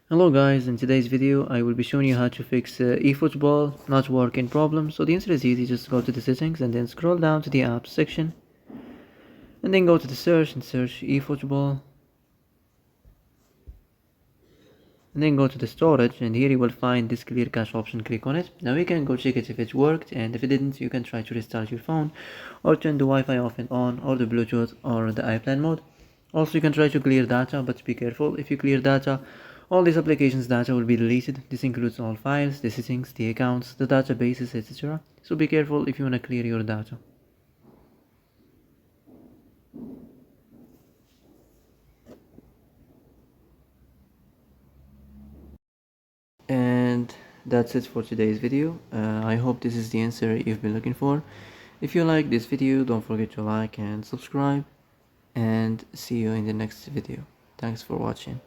Hello guys, in today's video I will be showing you how to fix eFootball not working problem. So the answer is easy, just go to the settings and then scroll down to the apps section and then go to the search and search eFootball and then go to the storage, and here you will find this clear cache option. Click on it. Now you can go check it if it worked, and if it didn't you can try to restart your phone or turn the Wi-Fi off and on, or the Bluetooth or the iPlan mode. Also you can try to clear data, but be careful. If you clear data, all these applications data will be deleted. This includes all files, the settings, the accounts, the databases, etc. So be careful if you want to clear your data. And that's it for today's video. I hope this is the answer you've been looking for. If you like this video, don't forget to like and subscribe, and see you in the next video. Thanks for watching.